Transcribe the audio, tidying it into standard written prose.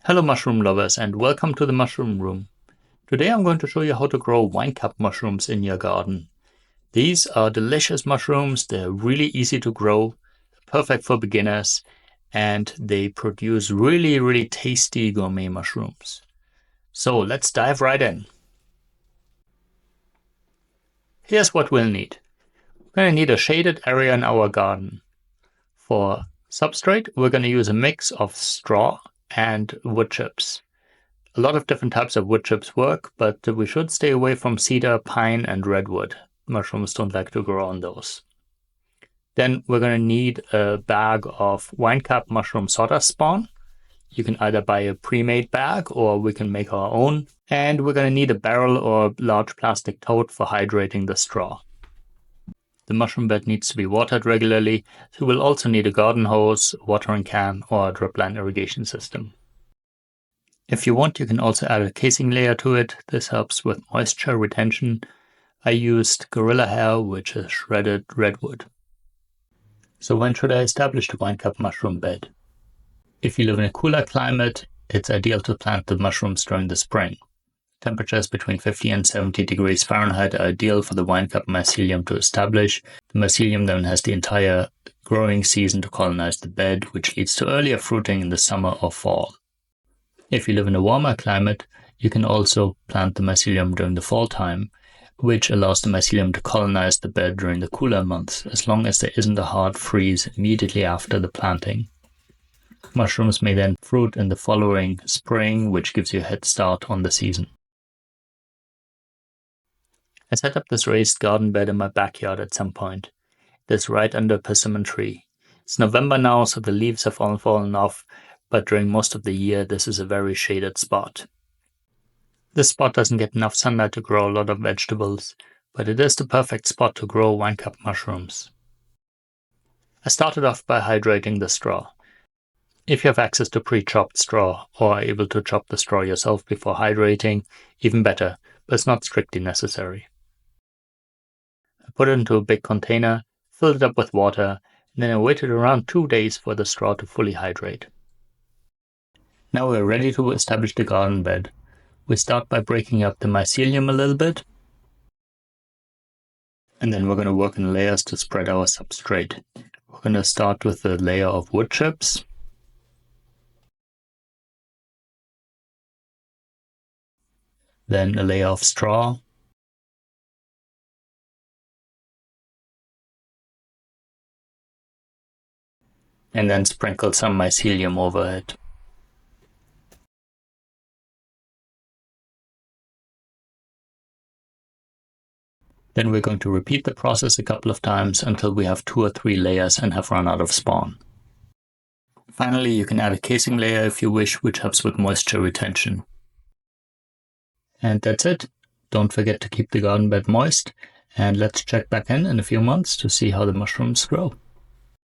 Hello mushroom lovers and welcome to the mushroom room. Today I'm going to show you how to grow wine cup mushrooms in your garden. These are delicious mushrooms, they're really easy to grow, perfect for beginners, and they produce really tasty gourmet mushrooms. So let's dive right in. Here's what we'll need. We're going to need a shaded area in our garden. For substrate, we're going to use a mix of straw and wood chips. A lot of different types of wood chips work, but we should stay away from cedar, pine, and redwood. Mushrooms don't like to grow on those. Then we're going to need a bag of wine cup mushroom sawdust spawn. You can either buy a pre-made bag or we can make our own. And we're going to need a barrel or large plastic tote for hydrating the straw. The mushroom bed needs to be watered regularly, so we'll also need a garden hose, watering can, or a dripline irrigation system. If you want, you can also add a casing layer to it. This helps with moisture retention. I used gorilla hair, which is shredded redwood. So when should I establish the wine cup mushroom bed? If you live in a cooler climate, it's ideal to plant the mushrooms during the spring. Temperatures between 50 and 70 degrees Fahrenheit are ideal for the wine cup mycelium to establish. The mycelium then has the entire growing season to colonize the bed, which leads to earlier fruiting in the summer or fall. If you live in a warmer climate, you can also plant the mycelium during the fall time, which allows the mycelium to colonize the bed during the cooler months, as long as there isn't a hard freeze immediately after the planting. Mushrooms may then fruit in the following spring, which gives you a head start on the season. I set up this raised garden bed in my backyard at some point. It's right under a persimmon tree. It's November now, so the leaves have all fallen off, but during most of the year this is a very shaded spot. This spot doesn't get enough sunlight to grow a lot of vegetables, but it is the perfect spot to grow wine cup mushrooms. I started off by hydrating the straw. If you have access to pre-chopped straw or are able to chop the straw yourself before hydrating, even better, but it's not strictly necessary. I put it into a big container, filled it up with water, and then I waited around 2 days for the straw to fully hydrate. Now we're ready to establish the garden bed. We start by breaking up the mycelium a little bit, and then we're going to work in layers to spread our substrate. We're going to start with a layer of wood chips, then a layer of straw, and then sprinkle some mycelium over it. Then we're going to repeat the process a couple of times until we have 2 or 3 layers and have run out of spawn. Finally, you can add a casing layer if you wish, which helps with moisture retention. And that's it. Don't forget to keep the garden bed moist, and let's check back in a few months to see how the mushrooms grow.